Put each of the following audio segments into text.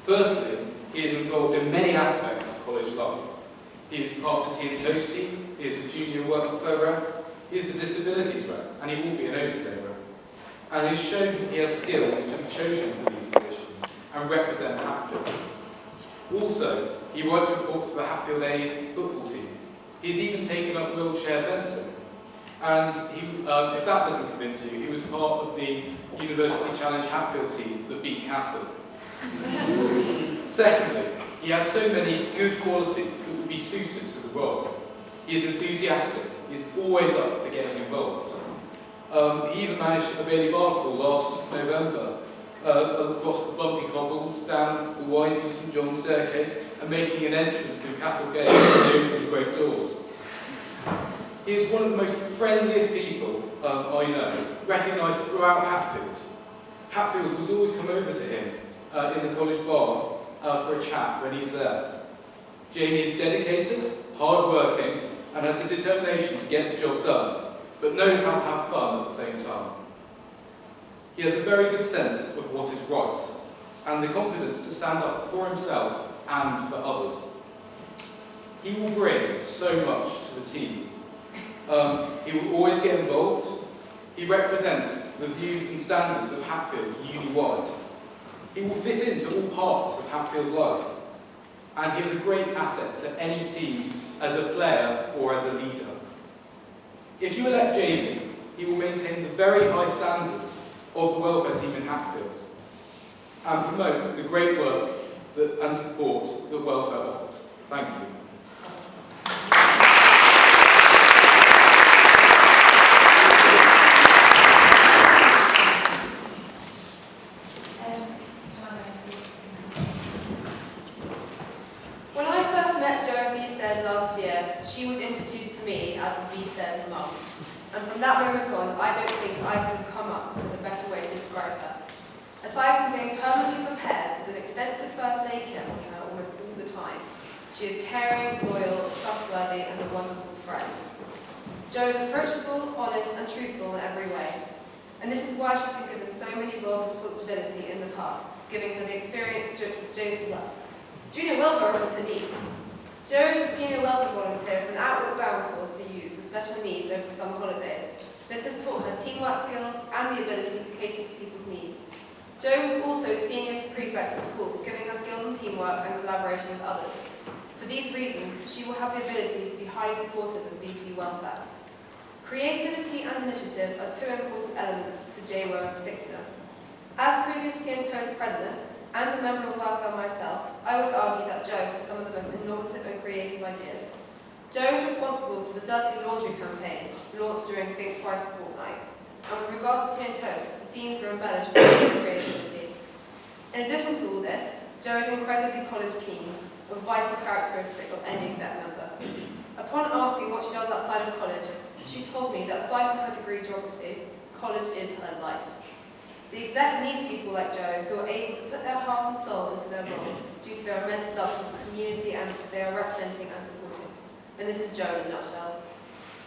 Firstly, he is involved in many aspects of college life. He is part of the Tea and Toast team, he is a Junior Welfare Rep, he is the Disabilities Rep, and he will be an Open Day Rep. And he's shown he has skills to be chosen for these positions and represent Hatfield. Also, he writes reports for the Hatfield A's football team. He's even taken up wheelchair fencing. And if that doesn't convince you, he was part of the University Challenge Hatfield team that beat Castle. Secondly, he has so many good qualities that would be suited to the role. He is enthusiastic, he is always up for getting involved. He even managed a Bailey Bar crawl last November across the bumpy cobbles, down the winding St John's staircase, and making an entrance through Castle Gate and opening the great doors. He is one of the most friendliest people I know, recognised throughout Hatfield. Hatfield was always come over to him in the college bar for a chat when he's there. Jamie is dedicated, hard-working, and has the determination to get the job done, but knows how to have fun at the same time. He has a very good sense of what is right, and the confidence to stand up for himself and for others. He will bring so much to the team. He will always get involved. He represents the views and standards of Hatfield uni-wide. He will fit into all parts of Hatfield life, and he is a great asset to any team as a player or as a leader. If you elect Jamie, he will maintain the very high standards of the welfare team in Hatfield and promote the great work and support that welfare offers. Thank you. When I first met Jo at B-Stairs last year, she was introduced to me as the B-Stairs mum. And from that moment on, I don't think I could have come up with a better way to describe her. Aside from being permanently prepared with an extensive first aid kit on her almost all the time, she is caring, loyal, trustworthy, and a wonderful friend. Jo is approachable, honest, and truthful in every way. And this is why she's been given so many roles of responsibility in the past, giving her the experience Junior Welfare Officer needs. Jo is a senior welfare volunteer for an outward bound course for youth with special needs over the summer holidays. This has taught her teamwork skills and the ability to cater for people's needs. Jo was also senior prefect at school, giving her skills in teamwork and collaboration with others. For these reasons, she will have the ability to be highly supportive of VP welfare. Creativity and initiative are two important elements to JWO in particular. As previous Tea and Toast president and a member of welfare myself, I would argue that Jo has some of the most innovative and creative ideas. Jo is responsible for the Dirty Laundry campaign, launched during Think Twice a fortnight. And with regards to Tea and Toast, the themes are embellished with his creativity. In addition to all this, Jo is incredibly college keen, a vital characteristic of any exec member. Upon asking what she does outside of college, she told me that aside from her degree in geography, college is her life. The exec needs people like Jo who are able to put their heart and soul into their role due to their immense love for the community and they are representing and supporting. And this is Jo in a nutshell.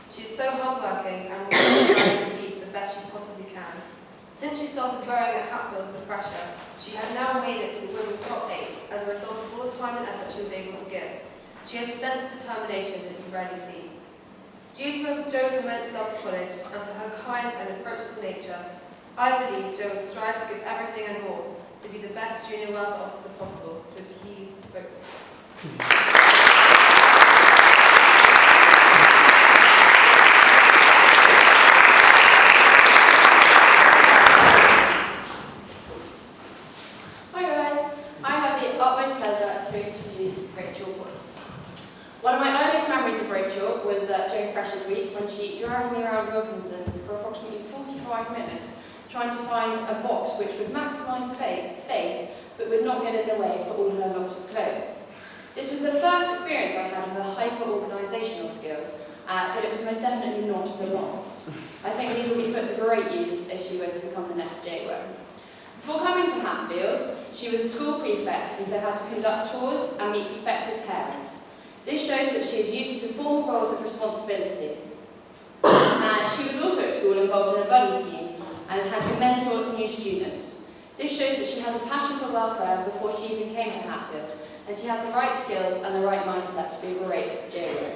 She is so hardworking and will try to achieve the best she possibly can. Since she started rowing at Hatfield as a fresher, she has now made it to the women's top 8 as a result of all the time and effort she was able to give. She has a sense of determination that you rarely see. Due to Jo's immense love for college and for her kind and approachable nature, I believe Jo would strive to give everything and more to be the best junior welfare officer possible, so please vote for her. Rachael Boyce. One of my earliest memories of Rachael was during Freshers Week when she dragged me around Wilkinson for approximately 45 minutes trying to find a box which would maximise space but would not get in the way for all of her lots of clothes. This was the first experience I had of her hyper-organisational skills, but it was most definitely not the last. I think these will be put to great use if she were to become the next JWO. Before coming to Hatfield, she was a school prefect and so had to conduct tours and meet prospective parents. This shows that she is used to formal roles of responsibility. She was also at school involved in a buddy scheme and had to mentor new students. This shows that she has a passion for welfare before she even came to Hatfield, and she has the right skills and the right mindset to be a great JO.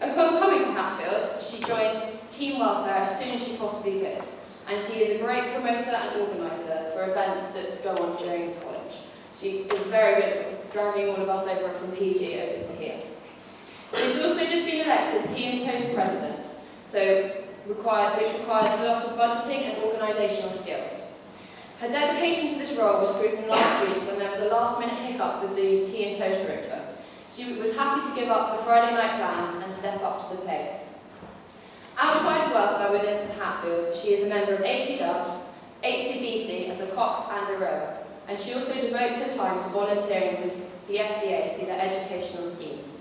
Upon coming to Hatfield, she joined Team Welfare as soon as she possibly could, and she is a great promoter and organiser for events that go on during college. She is very good at dragging all of us over from PG over to here. She's also just been elected Tea and Toast President, which requires a lot of budgeting and organisational skills. Her dedication to this role was proven last week when there was a last-minute hiccup with the Tea and Toast rota. She was happy to give up her Friday night plans and step up to the plate. Outside of welfare within Hatfield, she is a member of HC Dubs, HCBC as a cox and a rower, and she also devotes her time to volunteering with the SCA through their educational schemes.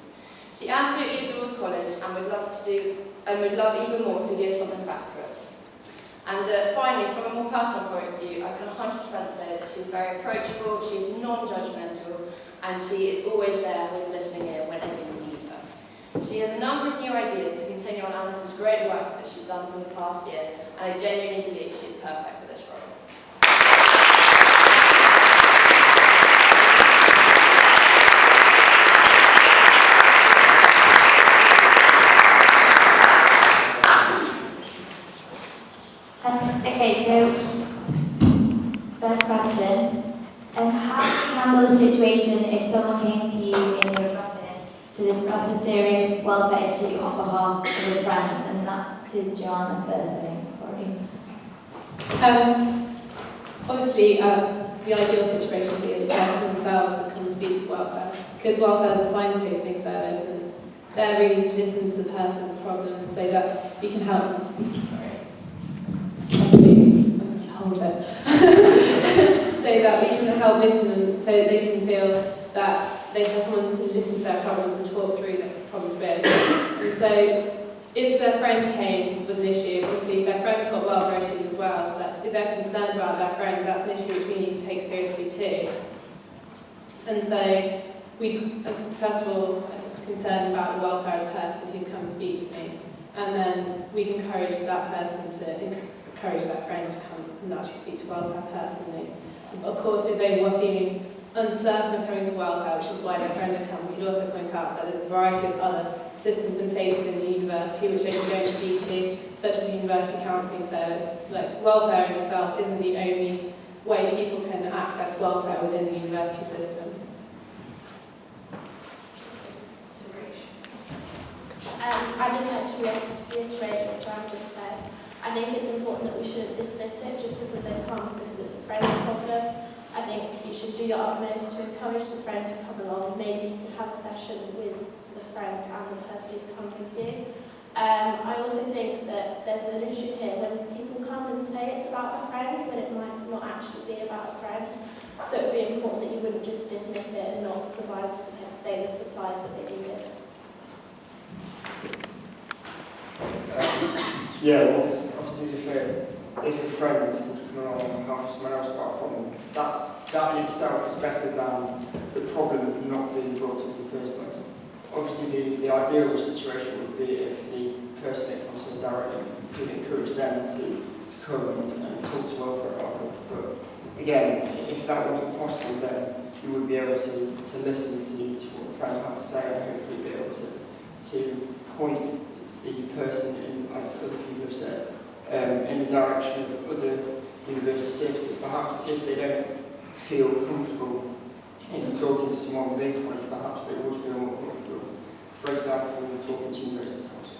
She absolutely adores college and would love even more to give something back to it. And finally, from a more personal point of view, I can 100% say that she's very approachable, she's non-judgmental, and she is always there with listening ear whenever you need her. She has a number of new ideas to continue on Alice's great work that she's done for the past year, and I genuinely believe she's perfect for this role. Okay, so first question. How do you handle the situation if someone came to you in your office to discuss a serious welfare issue on behalf of a friend? And that's to Joanna first, I think, sorry. Obviously, the ideal situation would be that the person themselves would come and speak to welfare, because welfare is a signposting service and they're really to listen to the person's problems so that you can help them. Sorry. I'm just going to hold it. So that we can help listen, so that they can feel that they have someone to listen to their problems and talk through their problems with. And so, if their friend came with an issue, obviously their friend's got welfare issues as well, but if they're concerned about their friend, that's an issue which we need to take seriously too. And so, we first of all are concerned about the welfare of the person who's come to speak to me, and then we'd encourage that person to encourage that friend to come and actually speak to welfare personally. Of course, if they were feeling uncertain of coming to welfare, which is why their friend had come, we could also point out that there's a variety of other systems in place within the university which they can go and speak to, such as the university counselling service. Like, welfare in itself isn't the only way people can access welfare within the university system. I'd just like to reiterate what Joanna just said. I think it's important that we shouldn't dismiss it just because they come because it's a friend's problem. I think you should do your utmost to encourage the friend to come along. Maybe you could have a session with the friend and the person who's coming to you. I also think that there's an issue here when people come and say it's about a friend when it might not actually be about a friend. So it would be important that you wouldn't just dismiss it and not provide, say, the supplies that they needed. Yeah, well, obviously if a friend would come along on behalf of someone else about a problem, that in itself is better than the problem not being brought up in the first place. Obviously the ideal situation would be if the person that comes in directly would encourage them to come and talk to welfare about it. But again, if that wasn't possible, then you would be able to listen to what the friend had to say and hopefully be able to point the person in, as other people have said, in the direction of other university services. Perhaps if they don't feel comfortable in talking to someone within college, perhaps they would feel more comfortable, for example, when talking to university council.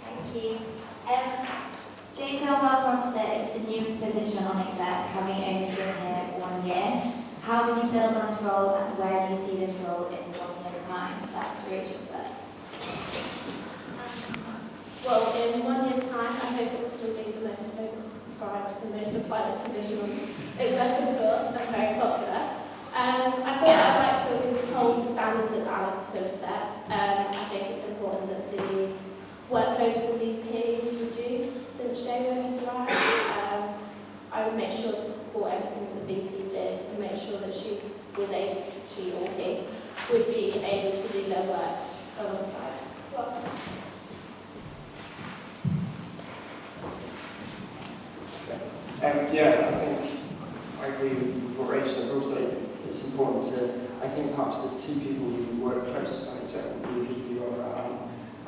Thank you. Junior Welfare Officer is the newest position on Exec, having only been here 1 year. How would you build on this role, and where do you see this role in 1 year's time? That's Rachael first. Well, in 1 year's time, I hope it will still be the most oversubscribed and most applied position on executive course and very popular. I feel like I'd like to uphold the standards that Alice has set. I think it's important that the workload for the VP was reduced since Jago has arrived. I would make sure to support everything that the VP did and make sure that she or he would be able to do their work alongside. agree with what Rachel said. Also, it's important to, I think perhaps the two people who work closest on exec would be VP Welfare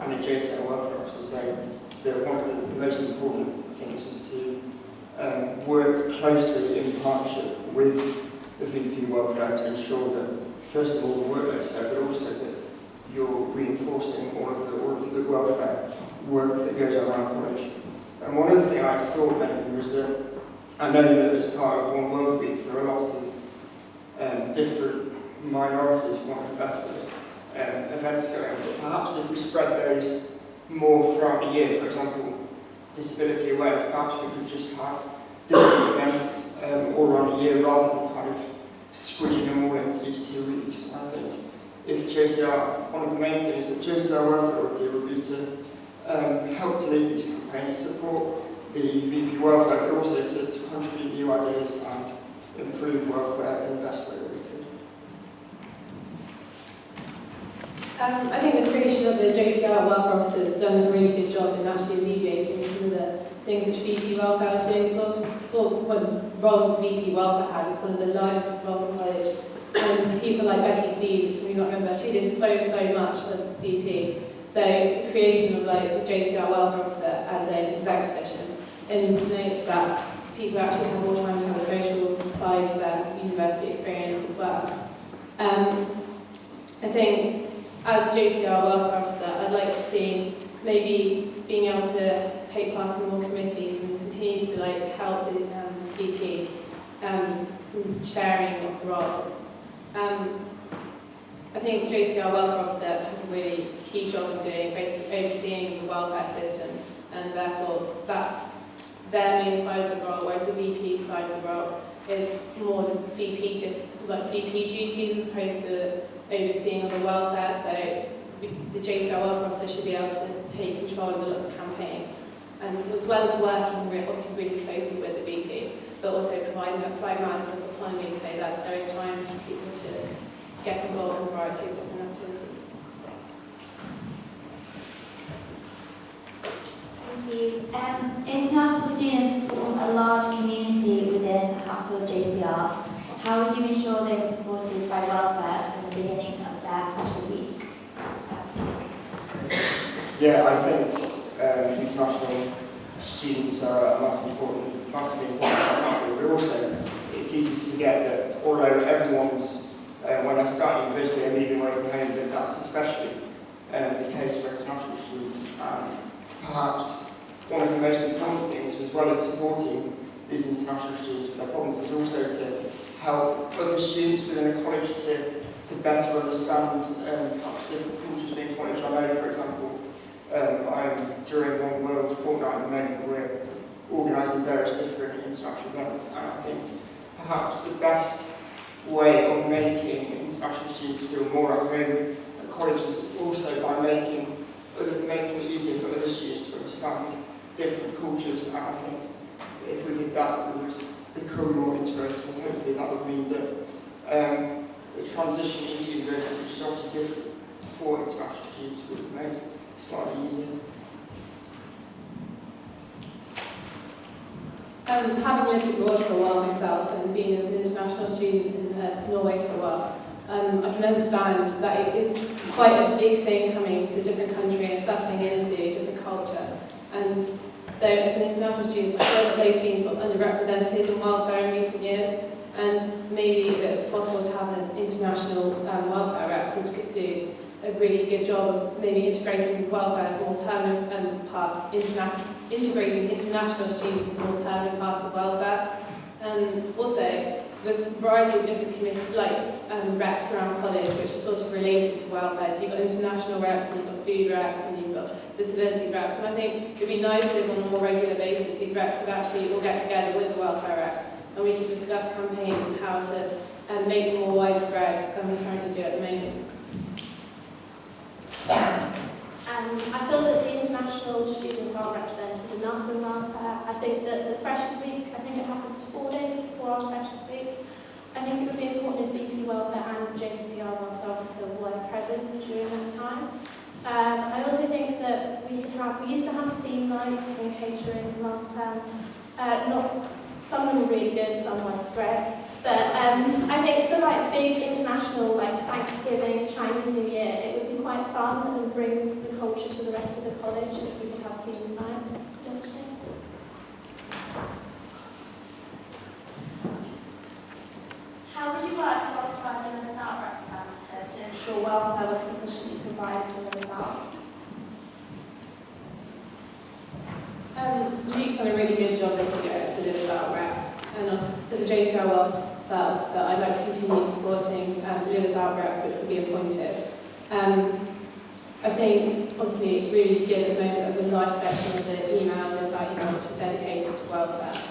and a JCL Welfare Officer. So that one of the most important things is to work closely in partnership with the VP Welfare to ensure that, first of all, the workload's fair, but also that you're reinforcing all of the good welfare work that goes on around college. And one other thing I thought maybe was that I know that as part of One World Week there are lots of different minorities, for want of a better word, events going on, but perhaps if we spread those more throughout the year, for example, disability awareness, perhaps we could just have different events all around the year rather than kind of squishing them all into these 2 weeks. I think if JCR, one of the main things that JCR Welfare would do would be to help to lead these campaigns, support the VP Welfare, but also to contribute new ideas and improve welfare in the best way that we could. I think the creation of the JCR Welfare Officer has done a really good job in actually alleviating some of the things which VP Welfare was doing for when roles VP Welfare had was one of the largest roles in college. And people like Becky Steves, who you might remember, she did so much as VP. So the creation of like the JCR Welfare Officer as an exec position eliminates that people actually have more time to have a social side of their university experience as well. I think as JCR Welfare Officer, I'd like to see maybe being able to take part in more committees and continue to like help the VP sharing of the roles. I think JCR Welfare Officer has a really key job of doing, basically overseeing the welfare system, and therefore that's their main side of the role, whereas the VP side of the role is more the VP duties as opposed to overseeing of the welfare. So the JCR Welfare Officer should be able to take control of the campaigns, and as well as working obviously really closely with the VP, but also providing that slight amount of autonomy so that there is time for people to get involved in a variety of different activities. Thank you. International students form a large community within Hatfield JCR. How would you ensure they're supported by welfare from the beginning of their Freshers Week? Yeah, I think international students are massively important part of Hatfield, but also it's easy to forget that although everyone's when I start university and moving away from home, that's especially the case for international students. And perhaps one of the most important things, as well as supporting these international students with their problems, is also to help other students within a college to better understand perhaps different cultures within college. I know, for example, during One World Fortnight at the moment, we're organising various different international events, and I think perhaps the best way of making international students feel more at home at college is also by making it easier for other students to understand different cultures. And I think if we did that, we would become more integrated, and hopefully that would mean that the transition into university, which is obviously different for international students, would be made slightly easier. Having lived abroad for a while myself and being as an international student in Norway for a while, I can understand that it is quite a big thing coming to a different country and settling into a different culture. And so as an international student, I feel that they've been sort of underrepresented in welfare in recent years, and maybe if it was possible to have an international welfare rep who could do a really good job of maybe integrating welfare as a more permanent part, integrating international students as a more permanent part of welfare. And also, there's a variety of different reps around college which are sort of related to welfare. So you've got international reps, and you've got food reps, and you've got disabilities reps. And I think it would be nice if on a more regular basis these reps could actually all get together with the welfare reps, and we could discuss campaigns and how to make them more widespread than we currently do at the moment. I feel that the international students aren't represented enough in welfare. I think that the Freshers Week, I think it happens 4 days before our Freshers Week. I think it would be important if VP Welfare and JCR Welfare Officer were present during that time. I also think that we used to have theme nights and catering last term. Some of them were really good, some widespread. But I think for like big international, like Thanksgiving, Chinese New Year, it would be quite fun and bring the culture to the rest of the college if we could have themed nights, don't you? How would you work alongside the Livers Out representative to ensure welfare was sufficiently provided for Livers Out? Luke's done a really good job this year as a Livers Out rep, and as a JCR Welfare Officer, I'd like to continue supporting the Livers Out rep, which will be appointed. I think, obviously, it's really good at the moment. There's a large section of the email, Livers Out email, which is dedicated to welfare.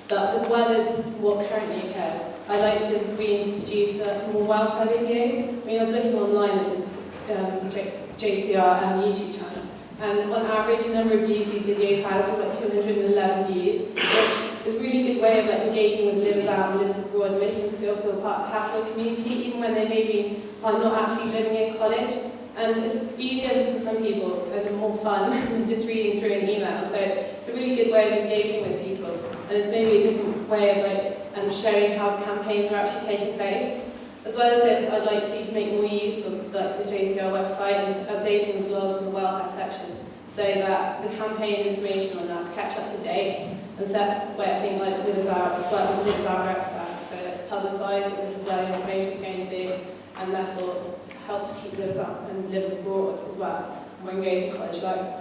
But as well as what currently occurs, I'd like to reintroduce more welfare videos. I mean, I was looking online at JCR YouTube channel, and on average, the number of views these videos had was like 211 views, which is a really good way of like engaging with Livers Out and Livers Abroad, and making them still feel part of the Hatfield community, even when they maybe are not actually living in college. And it's easier for some people and more fun than just reading through an email. So it's a really good way of engaging with people, and it's maybe a different way of like showing how campaigns are actually taking place. As well as this, I'd like to make more use of the JCR website and updating the blogs and the welfare section, so that the campaign information on that's kept up to date, and so that way I think like Livers Out rep for that, so it's publicised that this is where the information is going to be, and therefore helps to keep Livers Out and Livers Abroad as well, more engaged in college life.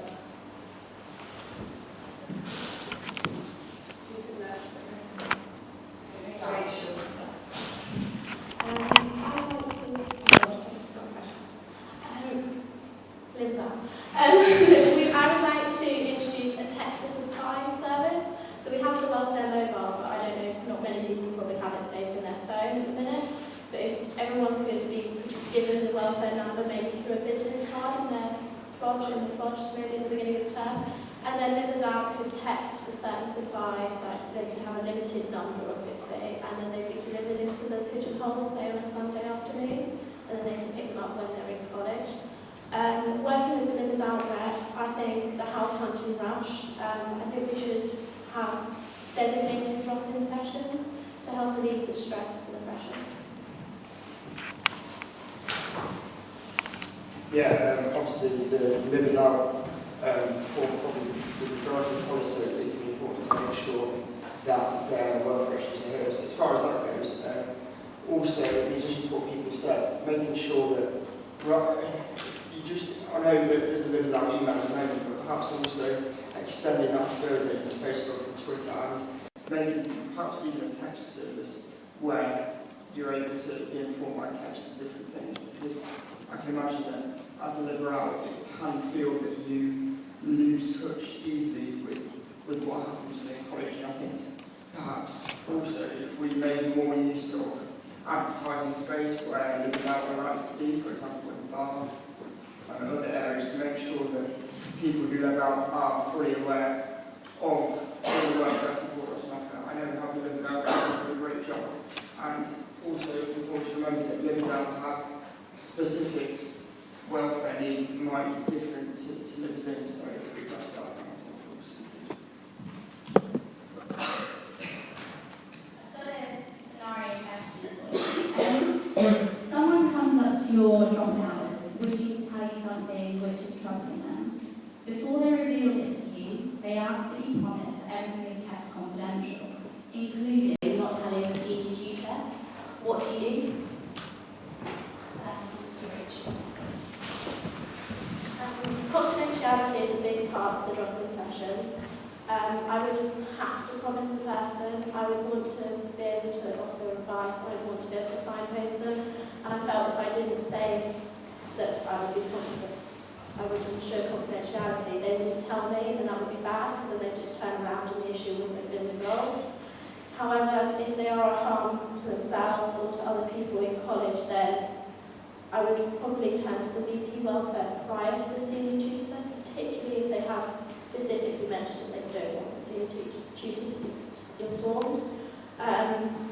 Livers Out. I would like to introduce a text-to-supply service. So we have the welfare mobile, but I don't know, not many people probably have it saved in their phone at the minute. But if everyone could be given the welfare number, maybe through a business card in their bodge, maybe in the beginning of the term, and then Livers Out could text for certain supplies, like they could have a limited number, obviously, and then they'd be delivered into the pigeonholes, say on a Sunday afternoon, and then they can pick them up when they're in college. Working with the Livers Out rep, I think the house hunting rush, I think we should have designated drop-in sessions to help relieve the stress for the freshmen. Yeah, obviously the Livers Out for probably the majority of college, so it's equally important to make sure that their welfare issues are heard. As far as that goes, also, in addition to what people have said, making sure that, I know that there's a Livers Out email at the moment, but perhaps also extending that further into Facebook and Twitter, and maybe perhaps even a text service where you're able to be informed by text of different things. Because I can imagine that as a Liver Out, it can feel that you lose touch easily with what happens in college. And I think perhaps also if we made more use of advertising space where Livers Out would like to be, for example in Bath and other areas, to make sure that people who live out are fully aware of all the welfare support that's offered. I know we have the Livers Out who do a great job, and also it's important to remember that Livers Out have specific welfare needs that might be different to Livers In, so if we address that. I've got a scenario question for you. Someone comes up to your drop-in hours, wishing to tell you something which is troubling them. Before they reveal this to you, they ask that you promise that everything is kept confidential, including not telling the senior tutor. What do you do? Confidentiality is a big part of the drop-in sessions. I would have to promise the person, I would want to be able to offer advice, I would want to be able to signpost them, and I felt if I didn't say that I would be confident, I would ensure confidentiality, they wouldn't tell me, and that would be bad, because then they'd just turn around and the issue wouldn't have been resolved. However, if they are a harm to themselves or to other people in college, then I would probably turn to the VP welfare prior to the senior tutor, particularly if they have specifically mentioned that they don't want the senior tutor to be informed.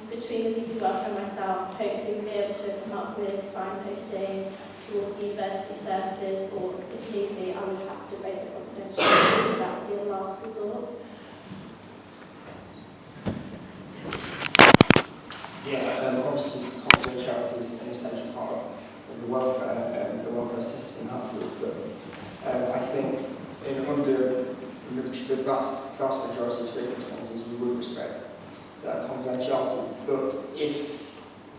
Between the VP welfare and myself, hopefully we'll be able to come up with signposting towards the university services, or if need be, I would have to break the confidentiality, that would be a last resort. Yeah, obviously confidentiality is an essential part of the welfare system in Hatfield, but I think under the vast majority of circumstances we would respect that confidentiality. But if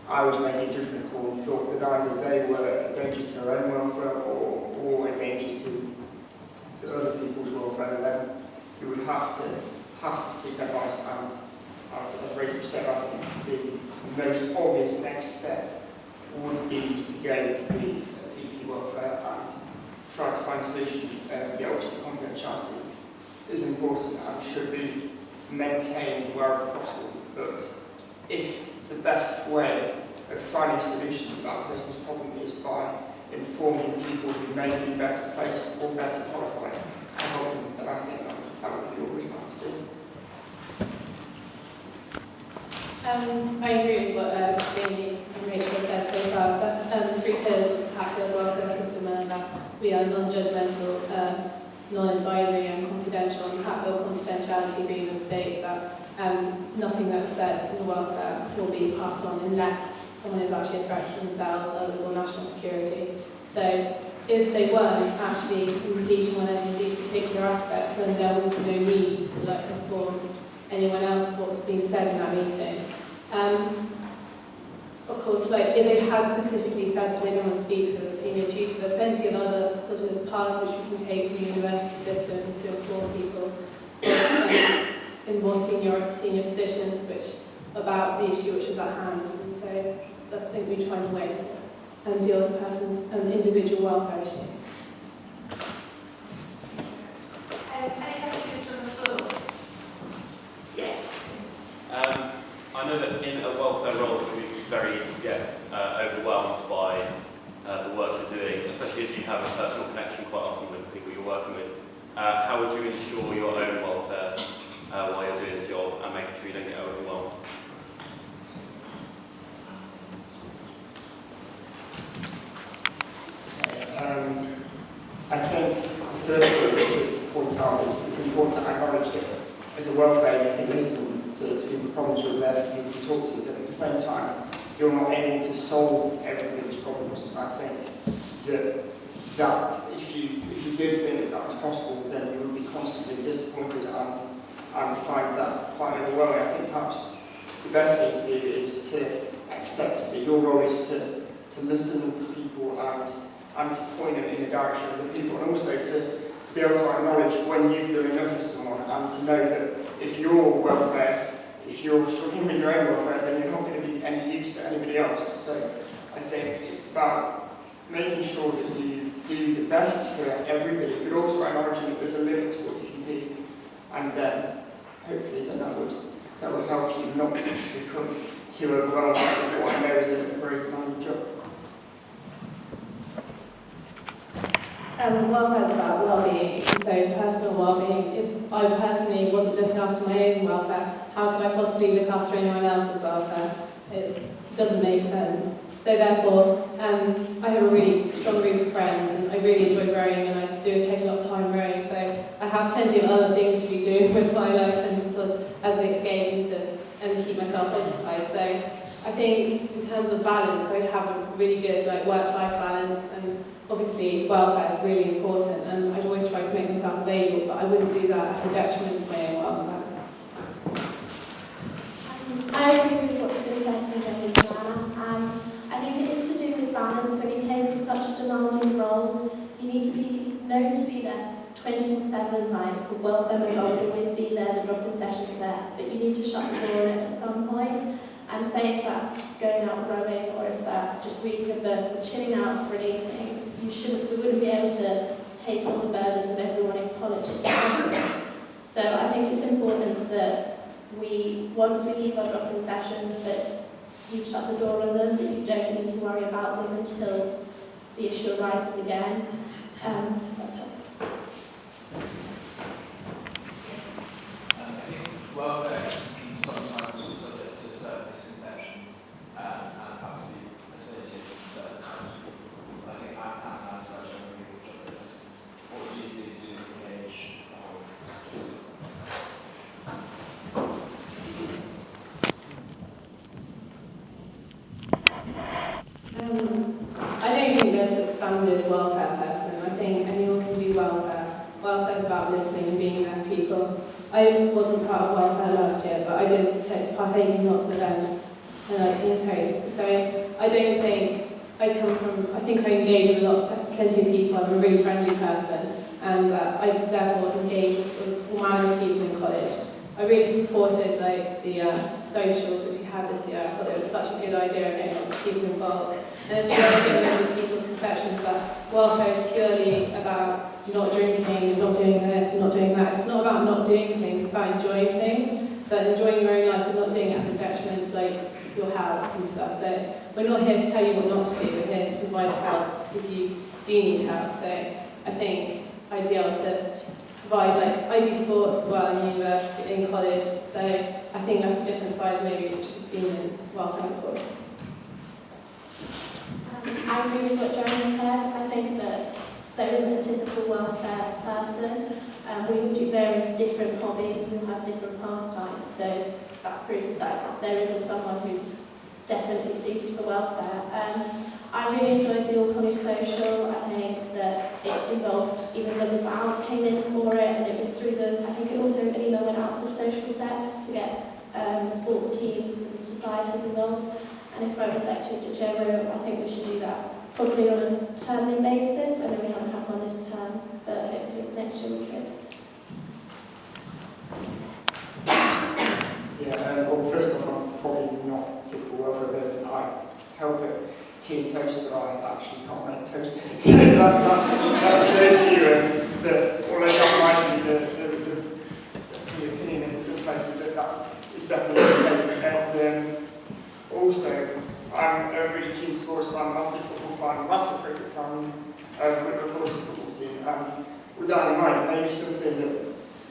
I was making a judgment call and thought that either they were a danger to their own welfare or a danger to other people's welfare, then you would have to seek advice. And as Rachael said, I think the most obvious next step would be to go to the VP welfare and try to find a solution. Obviously confidentiality is important and should be maintained wherever possible. But if the best way of finding a solution to that person's problem is by informing people who may be better placed or better qualified to help them, then I think that would be all we have to do. I agree with what Jamie and Rachel said so far, but because of the Hatfield welfare system and that we are non-judgmental, non-advisory and confidential, and Hatfield confidentiality agreement states that nothing that's said in the welfare will be passed on unless someone is actually a threat to themselves, others, or national security. So if they weren't actually impinging on any of these particular aspects, then there would be no need to inform anyone else of what's being said in that meeting. Of course, if they had specifically said that they don't want to speak for the senior tutor, there's plenty of other sort of paths which we can take through the university system to inform people in more senior positions about the issue which is at hand. And so I think we'd find a way to deal with the person's individual welfare issue. Any questions from the floor? Yes. I know that in a welfare role it can be very easy to get overwhelmed by the work you're doing, especially as you have a personal connection quite often with the people you're working with. How would you ensure your own welfare while you're doing the job and making sure you don't get overwhelmed? I think the first thing to point out is it's important to acknowledge that as a welfare you can listen to people's problems, you're there for people to talk to, but at the same time you're not able to solve everybody's problems. And I think that if you did think that was possible, then you would be constantly disappointed and find that quite overwhelming. I think perhaps the best thing to do is to accept that your role is to listen to people and to point them in the direction of the people, and also to be able to acknowledge when you've done enough for someone, and to know that if you're struggling with your own welfare, then you're not going to be any use to anybody else. So I think it's about making sure that you do the best for everybody, but also acknowledging that there's a limit to what you can do, and then hopefully then that would help you not to become too overwhelmed with what I know is a very demanding job. Welfare is about well-being, so personal well-being. If I personally wasn't looking after my own welfare, how could I possibly look after anyone else's welfare? It doesn't make sense. So therefore, I have a really strong group of friends, and I really enjoy rowing, and I do take a lot of time rowing, so I have plenty of other things to be doing with my life and sort of as an escape and keep myself occupied. So I think in terms of balance, I have a really good work-life balance, and obviously welfare is really important, and I'd always try to make myself available, but I wouldn't do that at the detriment to my own welfare. I agree with what you said, Green and Joanna. I think it is to do with balance. When you take such a demanding role, you need to be known to be there 24/7. The welfare may not always be there, the drop-in sessions are there, but you need to shut the door on it at some point. And say if that's going out rowing, or if that's just reading a book or chilling out for an evening, we wouldn't be able to take all the burdens of everyone in college. It's impossible. So I think it's important that once we leave our drop-in sessions, that you shut the door on them, that you don't need to worry about them until the issue arises again. That's it. I think welfare can sometimes be subject to certain misconceptions and perhaps be associated with certain types of people. I think as such, I'm really good job at this. What would you do to engage I don't think there's a standard welfare person. I think anyone can do welfare. Welfare is about listening and being there for people. I wasn't part of welfare last year, but I did partake in lots of events and I team toast. So I don't think I think I engage with plenty of people. I'm a really friendly person, and I therefore engage with all manner of people in college. I really supported the socials that we had this year. I thought it was such a good idea of getting lots of people involved. And it's really getting rid of people's conceptions that welfare is purely about not drinking and not doing this and not doing that. It's not about not doing things, it's about enjoying things, but enjoying your own life and not doing it at the detriment to your health and stuff. So we're not here to tell you what not to do, we're here to provide help if you do need help. So I think I'd be able to provide, I do sports as well in university, in college, so I think that's a different side of maybe which has been in welfare before. I agree with what Joanna said. I think that there isn't a typical welfare person. We all do various different hobbies, we all have different pastimes, so that proves that there isn't someone who's definitely suited for welfare. I really enjoyed the all-college social. I think that it involved, even Lovers Out came in for it, and it was through I think it also, an email went out to social sex to get sports teams and societies involved. And if I was elected to chair, I think we should do that probably on a termly basis. I know we haven't had one this term, but hopefully next year we could. Yeah, well, first off, I'm probably not typical welfare person. I help at Team Toast, but I actually can't make toast. So that shows you that although that might be the opinion in some places, it's definitely the case. And also, I'm a really keen sports fan, massive football fan, massive cricket fan, with of course the football team. And with that in mind, maybe something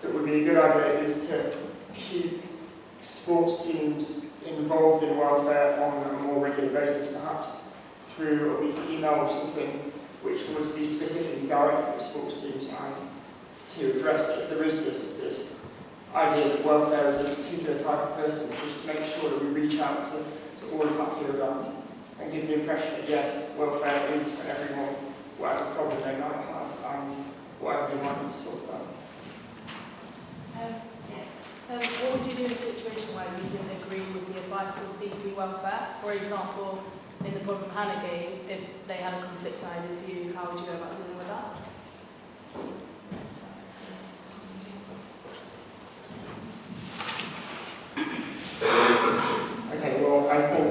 that would be a good idea is to keep sports teams involved in welfare on a more regular basis, perhaps through a weekly email or something which would be specifically directed at sports teams and to address that if there is this idea that welfare is a particular type of person, just to make sure that we reach out to all of that field and give the impression that yes, welfare is for everyone, whatever problem they might have and whatever they might need to talk about. What would you do in a situation where you didn't agree with the advice of DP welfare? For example, in the problem Hannah gave, if they had a conflicting idea to you, how would you go about dealing with that? Okay, well, I think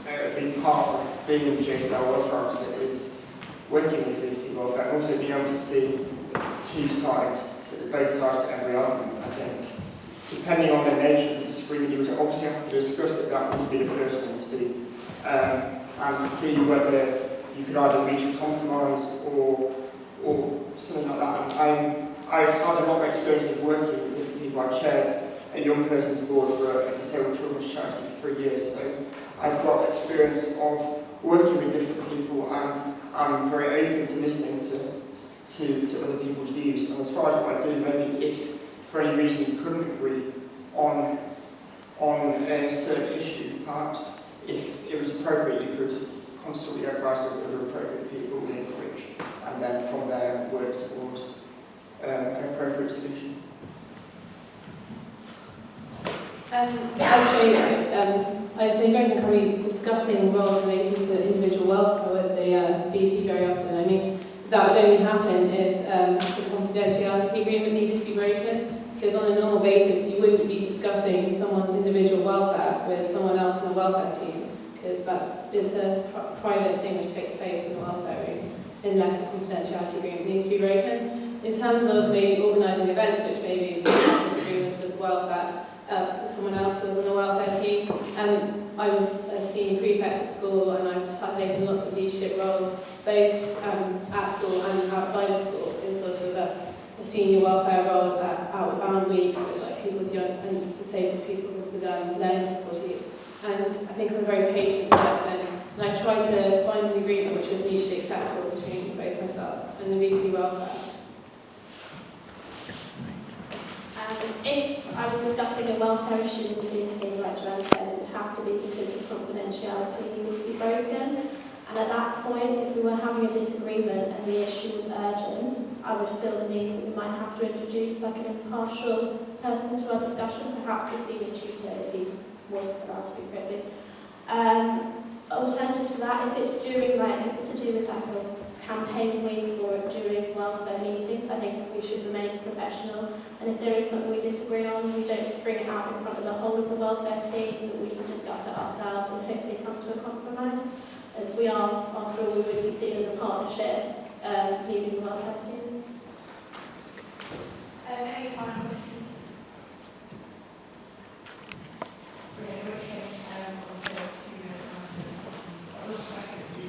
a big part of being a JSL welfare officer is working with DP welfare and also being able to see both sides to every argument. I think depending on the nature of the disagreement, you would obviously have to discuss it. That would be the first one to do, and see whether you could either reach a compromise or something like that. And I've had a lot of experience of working with different people. I chaired a young person's board for a disabled children's charity for 3 years, so I've got experience of working with different people, and I'm very open to listening to other people's views. And as far as what I do, maybe if for any reason you couldn't agree on a certain issue, perhaps if it was appropriate, you could consult the advice of other appropriate people within college, and then from there work towards an appropriate solution. Actually, I don't think I'll be discussing roles relating to individual welfare with the VP very often. I mean, that would only happen if the confidentiality agreement needed to be broken, because on a normal basis you wouldn't be discussing someone's individual welfare with someone else in the welfare team, because that is a private thing which takes place in the welfare room, unless the confidentiality agreement needs to be broken. In terms of maybe organising events which maybe have disagreements with welfare, someone else who was on the welfare team, I was a senior prefect at school, and I've taken lots of leadership roles, both at school and outside of school, in sort of a senior welfare role at Outward Bound weeks with people with young and disabled people with learning difficulties. And I think I'm a very patient person, and I try to find an agreement which was mutually acceptable between both myself and the VP welfare. If I was discussing a welfare issue with the VP, like Joanna said, it would have to be because the confidentiality needed to be broken. And at that point, if we were having a disagreement and the issue was urgent, I would feel the need that we might have to introduce like an impartial person to our discussion, perhaps the senior tutor if he was allowed to be privy. Alternative to that, if it's during like, if it's to do with like a campaign week or during welfare meetings, I think we should remain professional. And if there is something we disagree on, we don't bring it out in front of the whole of the welfare team, but we can discuss it ourselves and hopefully come to a compromise. As we are, after all, we would be seen as a partnership leading the welfare team. Any final questions? In which case, also to looks like it do.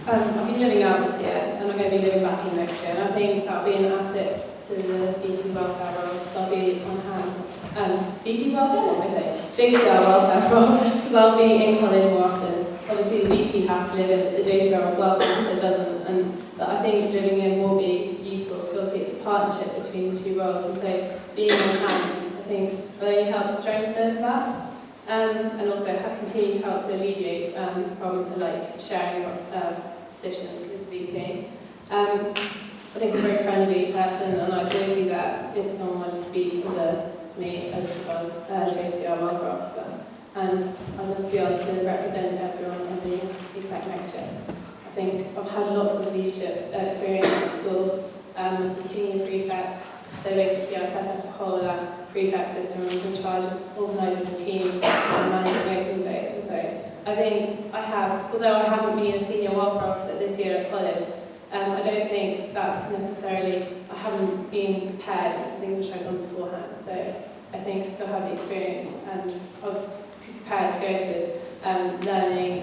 I've been living out this year and I'm going to be living back in next year, and I think that'll be an asset to the VP welfare role, because I'll be on hand. VP welfare, what am I saying? JCR welfare role, because I'll be in college more often. Obviously the VP has to live in the JCR welfare officer doesn't, but I think living in will be useful, because obviously it's a partnership between the two roles, and so being on hand, I think, will only help to strengthen that. And also continue to help to alleviate from like sharing positions with the VP. I think I'm a very friendly person, and I'd always be there if someone wanted to speak to me as if I was a JCR welfare officer. And I'd love to be able to represent everyone in the exec next year. I think I've had lots of leadership experience at school as a senior prefect. So basically I set up a whole prefect system and was in charge of organising the team and managing open days. And so I think I have, although I haven't been a senior welfare officer this year at college, I don't think that's necessarily, I haven't been prepared as things which I've done beforehand. So I think I still have the experience and I'm prepared to go to learning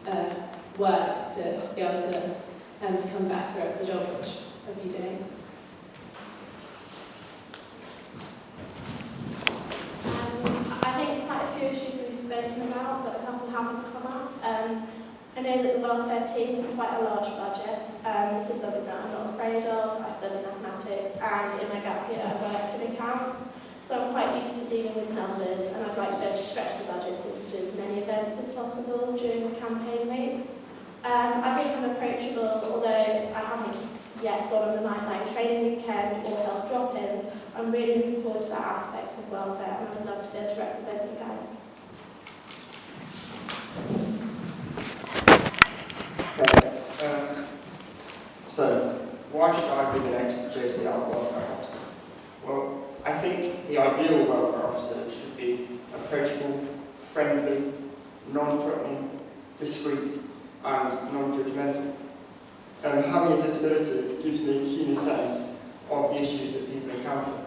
and work to be able to become better at the job which I'll be doing. I think quite a few issues we've spoken about, but a couple haven't come up. I know that the welfare team have quite a large budget. This is something that I'm not afraid of. I studied mathematics, and in my gap year I worked in accounts. So I'm quite used to dealing with numbers, and I'd like to be able to stretch the budget so we can do as many events as possible during the campaign weeks. I think I'm approachable, although I haven't yet thought of the nightlight training weekend or held drop-ins. I'm really looking forward to that aspect of welfare, and I'd love to be able to represent you guys. So, why should I be the next JCR welfare officer? Well, I think the ideal welfare officer should be approachable, friendly, non-threatening, discreet, and non-judgmental. Having a disability gives me a keener sense of the issues that people encounter.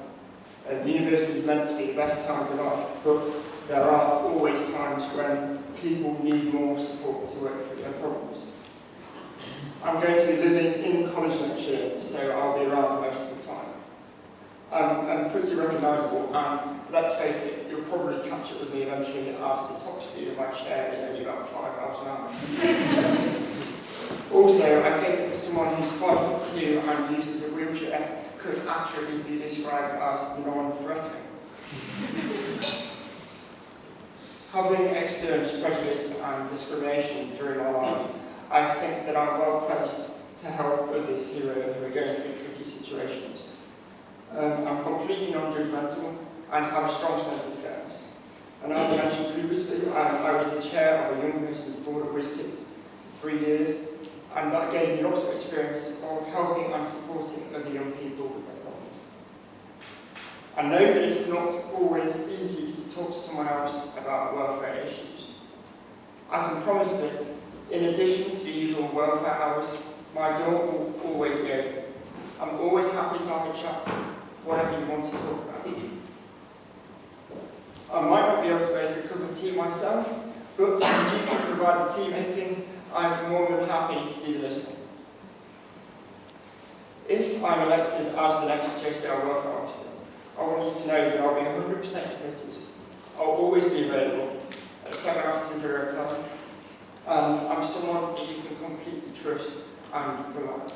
University is meant to be the best time of life, but there are always times when people need more support to work through their problems. I'm going to be living in college next year, so I'll be around most of the time. I'm pretty recognisable, and let's face it, you'll probably catch up with me eventually as the top speed of my chair is only about 5 miles an hour. Also, I think someone who's 5'2" and uses a wheelchair could accurately be described as non-threatening. Having experienced prejudice and discrimination during my life, I think that I'm well placed to help others who are going through tricky situations. I'm completely non-judgmental and have a strong sense of fairness. And as I mentioned previously, I was the chair of a young person's board at WizKids for 3 years, and that gave me lots of experience of helping and supporting other young people with their problems. I know that it's not always easy to talk to someone else about welfare issues. I can promise that in addition to the usual welfare hours, my door will always be open. I'm always happy to have a chat, whatever you want to talk about. I might not be able to make a cup of tea myself, but if you can provide the tea making, I'm more than happy to be the listener. If I'm elected as the next JCR welfare officer, I want you to know that I'll be 100% committed. I'll always be available at 7 hours to and I'm someone that you can completely trust and rely on.